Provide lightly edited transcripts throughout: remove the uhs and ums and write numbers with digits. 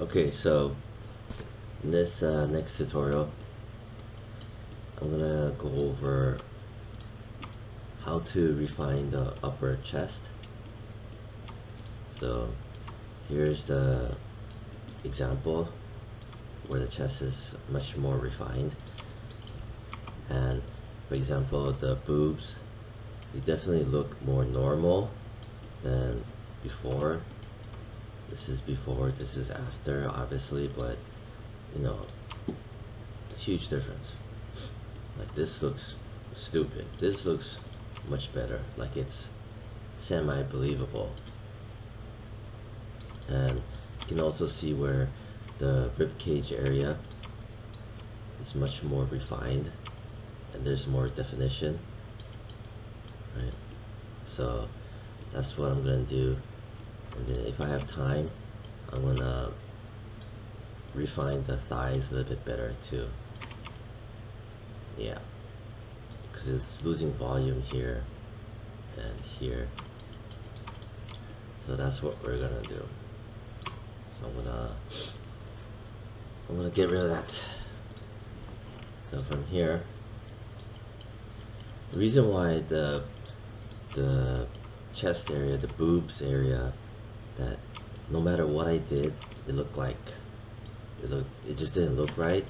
Okay, so in this next tutorial, I'm gonna go over how to refine the upper chest. So here's the example where the chest is much more refined, and for example the boobs, they definitely look more normal than before. This is before, this is after, obviously, but you know, huge difference. Like this looks stupid. This looks much better. Like it's semi-believable. And you can also see where the rib cage area is much more refined and there's more definition, right? So that's what I'm gonna do. And then if I have time, I'm gonna refine the thighs a little bit better too. Yeah, because it's losing volume here and here. So that's what we're gonna do. So I'm gonna get rid of that. So from here, the reason why the chest area, the boobs area, that no matter what I did, it looked like it just didn't look right,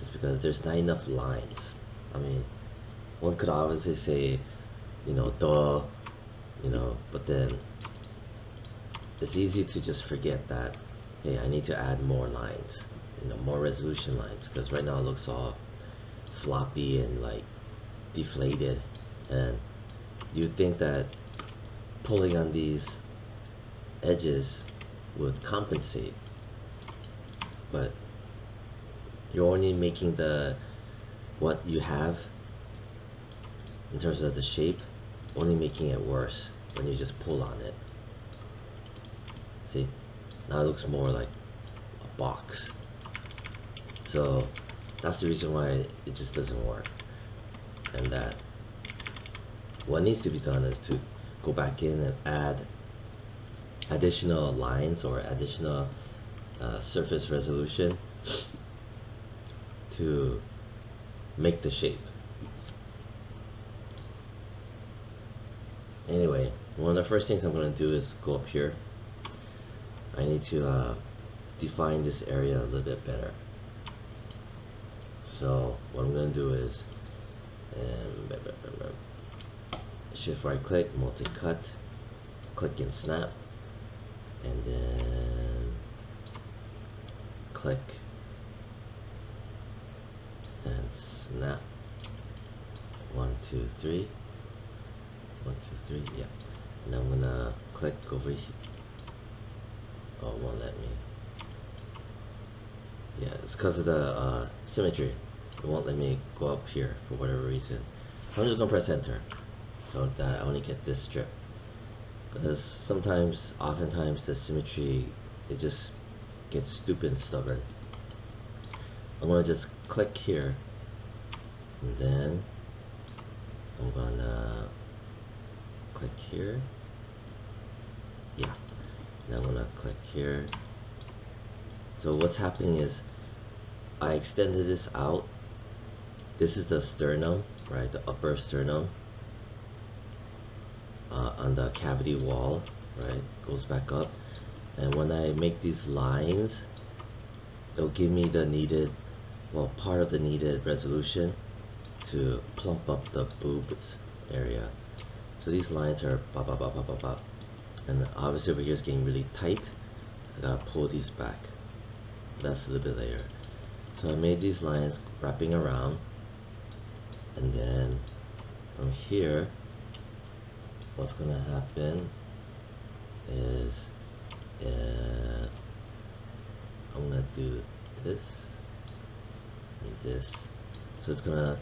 is because there's not enough lines. I mean, one could obviously say, you know, duh, you know, but then it's easy to just forget that, hey, I need to add more lines, you know, more resolution lines, because right now it looks all floppy and like deflated, and you'd think that pulling on these edges would compensate, but you're only making the what you have in terms of the shape, only making it worse when you just pull on it. See, now it looks more like a box. So that's the reason why it just doesn't work. And that what needs to be done is to go back in and add additional lines or additional surface resolution to make the shape. Anyway, one of the first things I'm going to do is go up here. I need to define this area a little bit better. So what I'm going to do is shift right click, multi-cut, click and snap, and then click and snap. 1, 2, 3. 1, 2, 3. Yeah. And I'm gonna click over here. Oh, it won't let me. Yeah, it's because of the symmetry. It won't let me go up here for whatever reason. So I'm just gonna press enter so that I only get this strip. Because sometimes, oftentimes, the symmetry, it just gets stupid and stubborn. I'm gonna just click here, and then I'm gonna click here. Yeah, and I'm gonna click here. So what's happening is I extended this out. This is the sternum, right? The upper sternum on the cavity wall, right? Goes back up. And when I make these lines, it'll give me the needed, well, part of the needed resolution to plump up the boobs area. So these lines are bop, bop, bop, bop, bop, bop. And obviously over here is getting really tight. I gotta pull these back. That's a little bit later. So I made these lines wrapping around, and then from here, what's gonna happen is I'm gonna do this and this. So it's gonna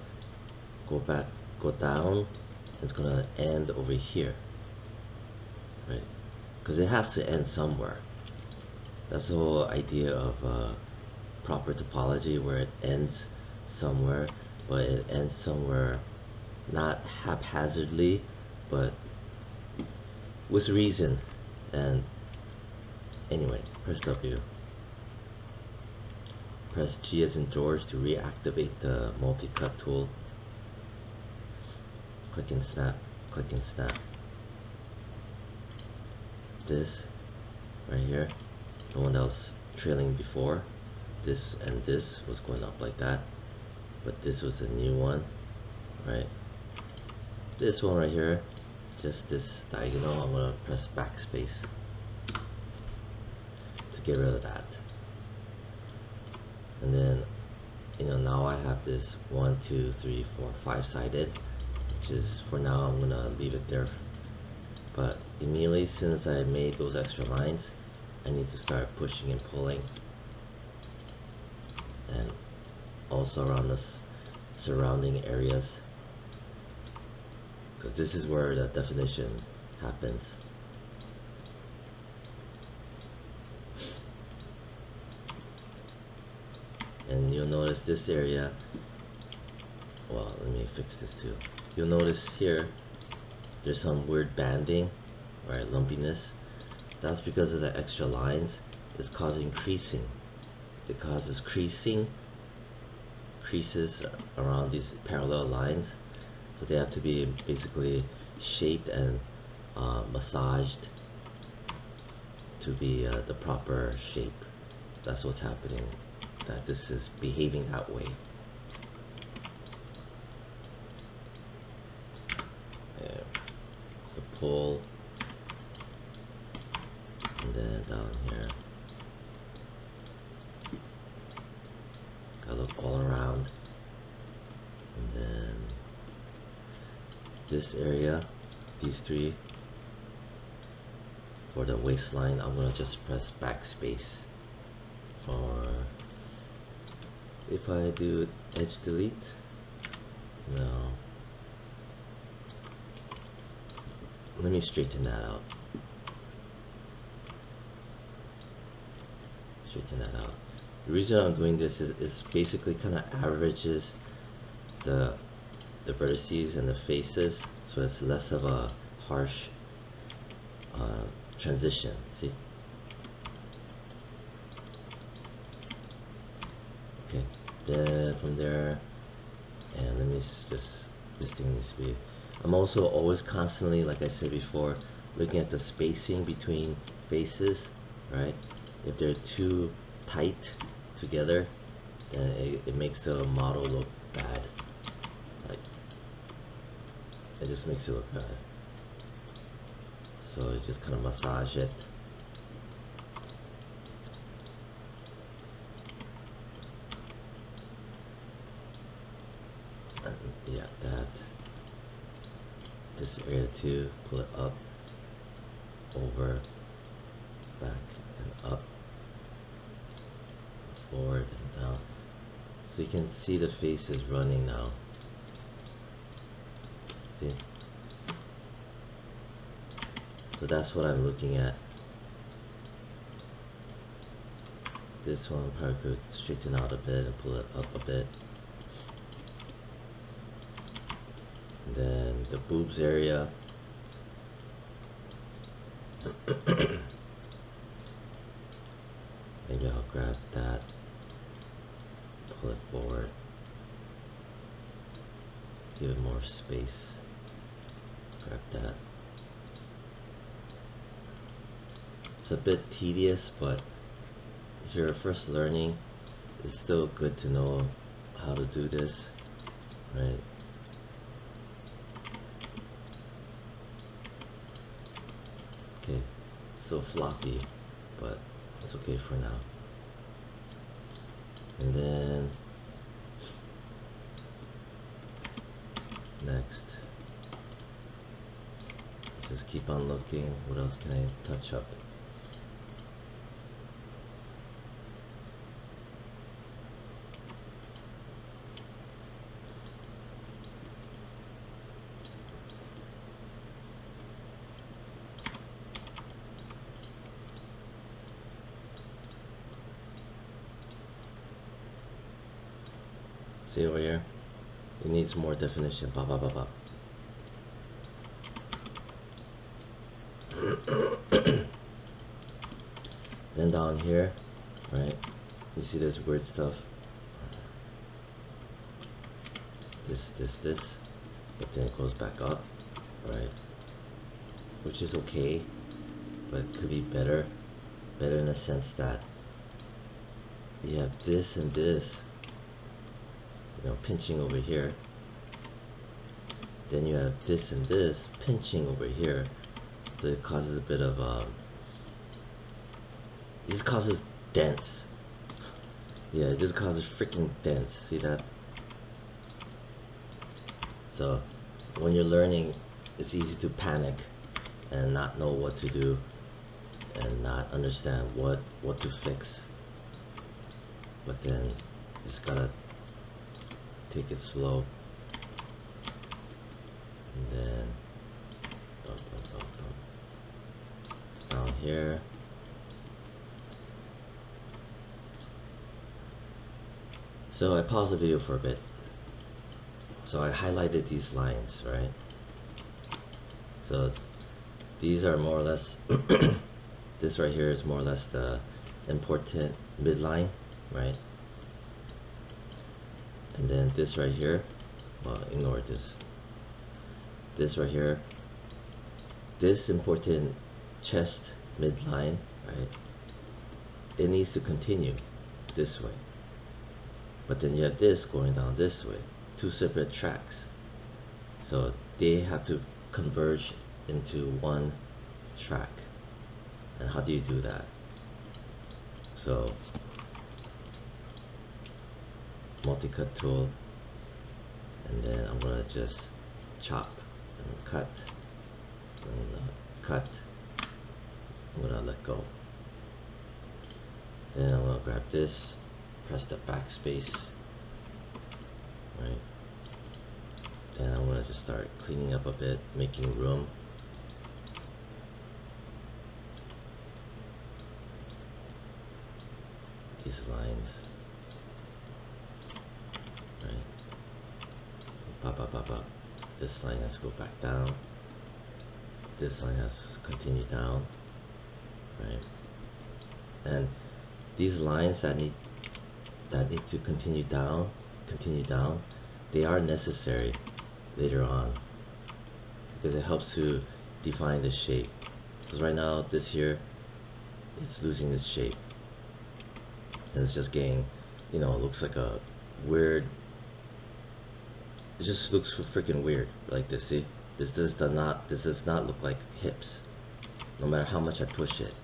go back, go down, and it's gonna end over here, right? Because it has to end somewhere. That's the whole idea of proper topology, where it ends somewhere, but it ends somewhere not haphazardly, but with reason. And anyway, press W. press G as in George to reactivate the multi-cut tool. Click and snap, click and snap. This right here, the one that was trailing before, this and this was going up like that, but this was a new one, right? This one right here, just this diagonal, I'm gonna press backspace to get rid of that. And then, you know, now I have this 1, 2, 3, 4, 5-sided, which is, for now, I'm gonna leave it there. But immediately, since I made those extra lines, I need to start pushing and pulling. And also around the surrounding areas, because this is where the definition happens. And you'll notice this area, well, let me fix this too. You'll notice here there's some weird banding, right, lumpiness. That's because of the extra lines. It's causing creasing. It causes creases around these parallel lines, so they have to be basically shaped and massaged to be the proper shape. That's what's happening, that this is behaving that way. Yeah. So pull, and then down here, gotta look all around, and then this area, these three, for the waistline, I'm gonna just press backspace. For if I do edge delete, no, let me straighten that out. Straighten that out. The reason I'm doing this is basically kind of averages the vertices and the faces, so it's less of a harsh transition. See? Okay, then from there, and let me just, this thing needs to be, I'm also always constantly, like I said before, looking at the spacing between faces, right? If they're too tight together, then it makes the model look bad. Like, it just makes it look bad. So you just kind of massage it. And yeah, that. This area too, pull it up, over, back, and up, forward and down. So you can see the faces running now. See? So that's what I'm looking at. This one probably could straighten out a bit and pull it up a bit. And then the boobs area. Maybe I'll grab that, pull it forward, give it more space, grab that. It's a bit tedious, but if you're first learning, it's still good to know how to do this, right? Okay, so floppy, but it's okay for now. And then next, let's just keep on looking. What else can I touch up? See over here? It needs more definition. Bop, bop, bop, bop. Then down here, right? You see this weird stuff? This, but then it goes back up, right? Which is okay, but it could be better. Better in the sense that you have this and this, you know, pinching over here. Then you have this and this pinching over here. So it causes a bit of, it just causes dents. Yeah, it just causes freaking dents. See that? So when you're learning, it's easy to panic and not know what to do and not understand what to fix. But then you just gotta take it slow. And then down here. So I paused the video for a bit. So I highlighted these lines, right? So these are more or less, this right here is more or less the important midline, right? And then this right here, well, ignore this. This right here, this important chest midline, right? It needs to continue this way. But then you have this going down this way, two separate tracks. So they have to converge into one track. And how do you do that? So multi-cut tool, and then I'm gonna just chop and cut and cut. I'm gonna let go. Then I'm gonna grab this, press the backspace, right? Then I'm gonna just start cleaning up a bit, making room. These lines, right? Pop, pop, pop, pop. This line has to go back down. This line has to continue down, right? And these lines that need to continue down, they are necessary later on because it helps to define the shape. Because right now, this here, it's losing its shape. And it's just getting, you know, it looks like a weird, it just looks freaking weird like this. See, this does not look like hips, no matter how much I push it,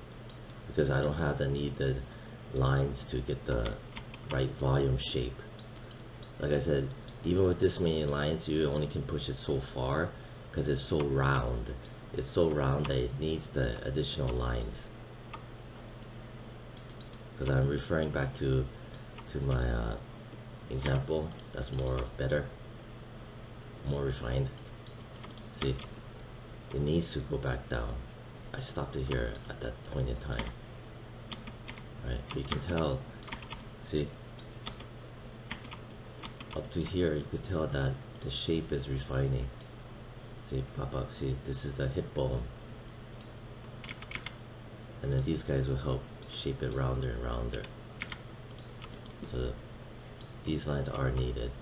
because I don't have the needed lines to get the right volume shape. Like I said, even with this many lines, you only can push it so far because it's so round. It's so round that it needs the additional lines. Because I'm referring back to my example that's better, more refined. See, it needs to go back down. I stopped it here at that point in time, right? But you can tell, see, up to here you could tell that the shape is refining. See, pop up, see, this is the hip bone, and then these guys will help shape it rounder and rounder. So these lines are needed,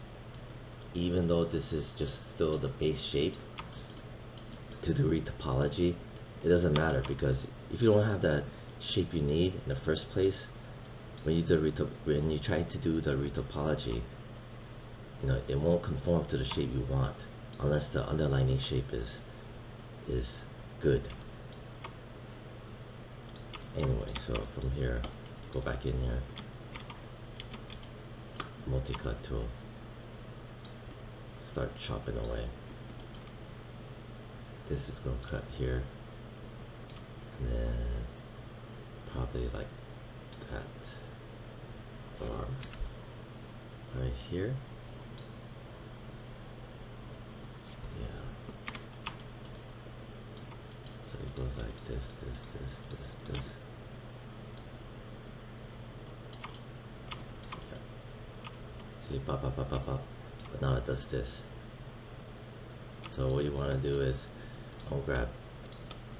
even though this is just still the base shape. To do retopology, it doesn't matter, because if you don't have that shape you need in the first place, when you try to do the retopology, you know, it won't conform to the shape you want unless the underlying shape is good. Anyway, so from here, go back in here, multi-cut tool, start chopping away. This is going to cut here, and then probably like that, or right here. Yeah. So it goes like this. See, pop, pop, pop, pop, pop. But now it does this. So what you want to do is, I'll grab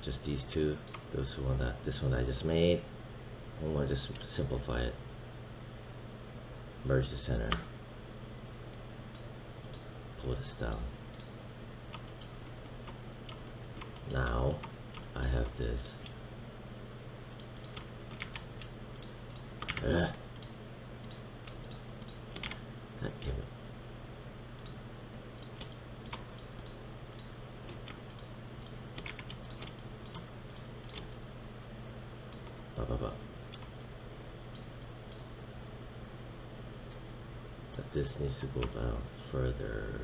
just these two. This one that I just made. I'm going to just simplify it. merge the center, pull this down. Now I have this. God damn it. But this needs to go down further.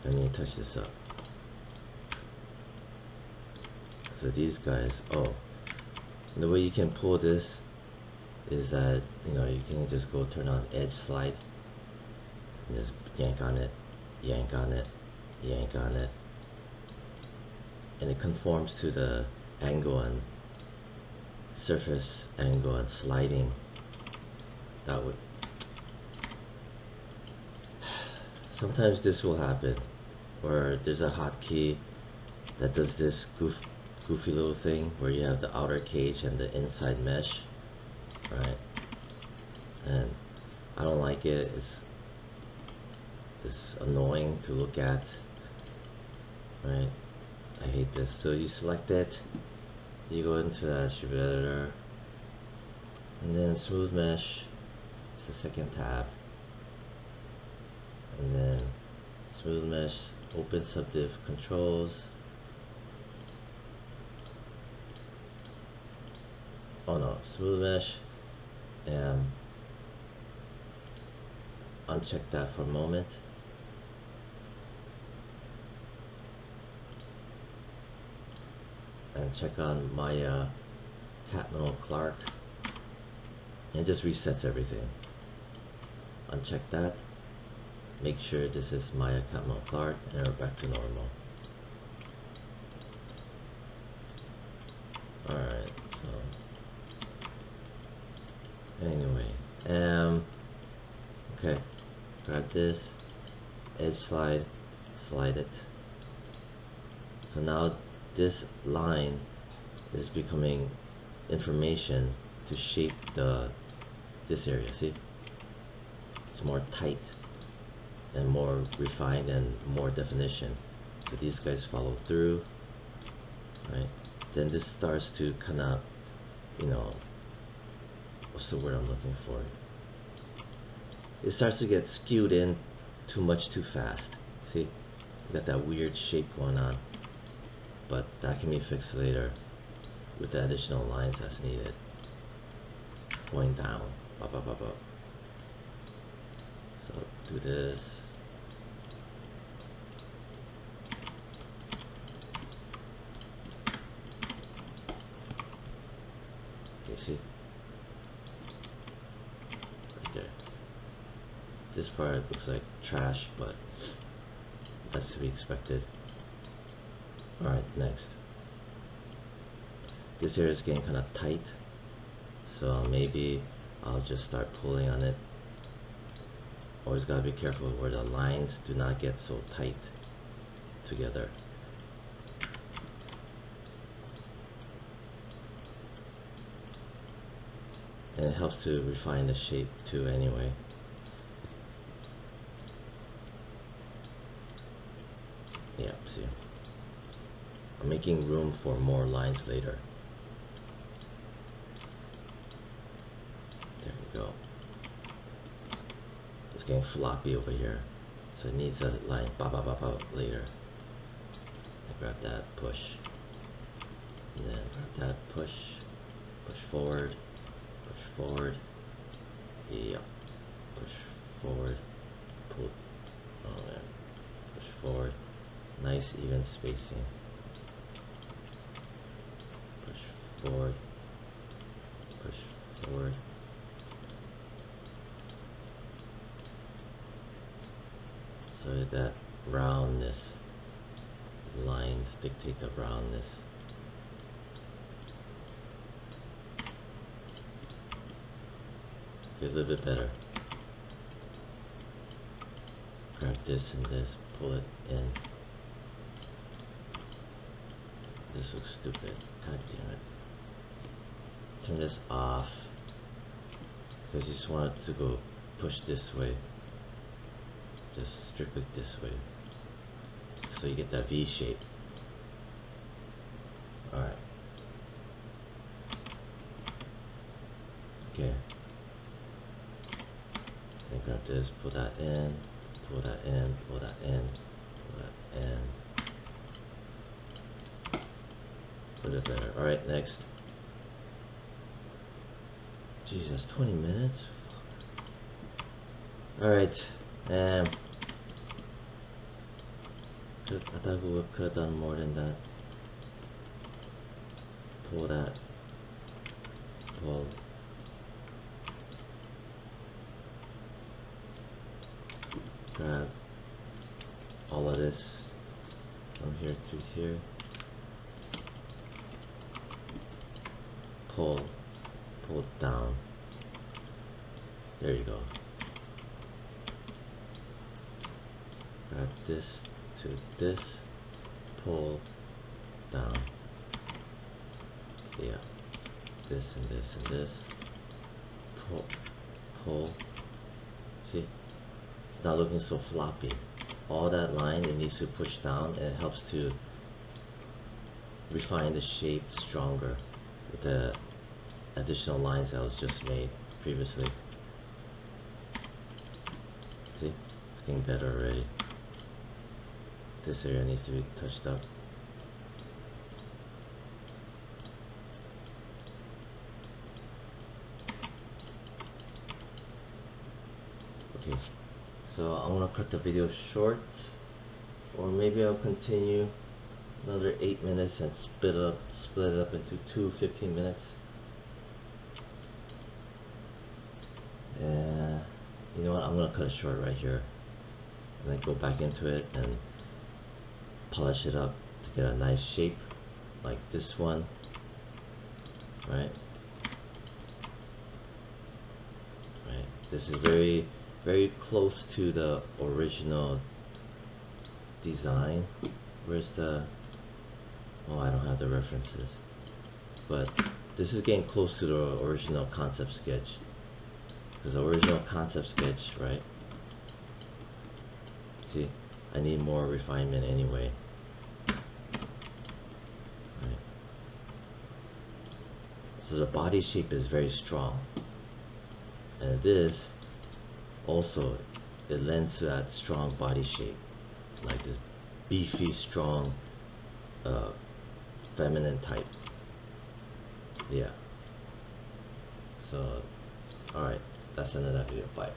I need to touch this up. So these guys, oh, the way you can pull this is that, you know, you can just go turn on edge slide and just yank on it, yank on it, yank on it, and it conforms to the angle and surface angle and sliding. That would, sometimes this will happen where there's a hotkey that does this goofy little thing where you have the outer cage and the inside mesh, right? And I don't like it. It's annoying to look at, right? I hate this. So you select it, you go into the attribute editor, and then smooth mesh is the second tab, and then smooth mesh, open subdiv controls. Oh no, smooth mesh, and uncheck that for a moment. And check on Maya Catmull Clark, and it just resets everything. Uncheck that. Make sure this is Maya Catmull Clark, and we're back to normal. Alright, so anyway, okay, grab this, edge slide, slide it. So now this line is becoming information to shape this area. See, it's more tight and more refined and more definition. So these guys follow through, right? Then this starts to kind of, you know, what's the word I'm looking for? It starts to get skewed in too much too fast. See, you got that weird shape going on. But that can be fixed later with the additional lines that's needed. Going down. So do this. You see? Right there. This part looks like trash, but that's to be expected. Alright, next. This area is getting kind of tight, so maybe I'll just start pulling on it. Always gotta be careful where the lines do not get so tight together. And it helps to refine the shape too anyway. Yeah, see. I'm making room for more lines later. There we go. It's getting floppy over here, so it needs a line later. I grab that, push, and then grab that, push forward, yeah, push forward, pull, oh man, push forward, nice even spacing. Forward, push forward. So that roundness, lines dictate the roundness. Get a little bit better. grab this and this, pull it in. This looks stupid. God damn it. Turn this off. Because you just want it to go push this way. Just strictly this way. So you get that V shape. Alright. Okay. Then grab this, pull that in, pull that in, pull that in, pull that in. A bit better. Alright, next. Jeez, that's 20 minutes? Alright, I thought we could have done more than that. Pull that. Pull. Grab all of this from here to here. Pull it down. There you go. Grab this to this, pull down. Yeah, this and this and this. Pull. See, it's not looking so floppy. All that line, it needs to push down, and it helps to refine the shape stronger with the additional lines that was just made previously. See, it's getting better already. This area needs to be touched up. Okay, so I'm gonna cut the video short, or maybe I'll continue another 8 minutes and split it up into two 15 minutes. And you know what, I'm gonna cut it short right here, and then go back into it and polish it up to get a nice shape like this one, right? This is very, very close to the original design. Where's the, oh, I don't have the references, but this is getting close to the original concept sketch. Because the original concept sketch, right? See, I need more refinement anyway. Right. So the body shape is very strong, and this also, it lends to that strong body shape, like this beefy, strong, feminine type. Yeah. So, alright, that's the end of that video. Bye.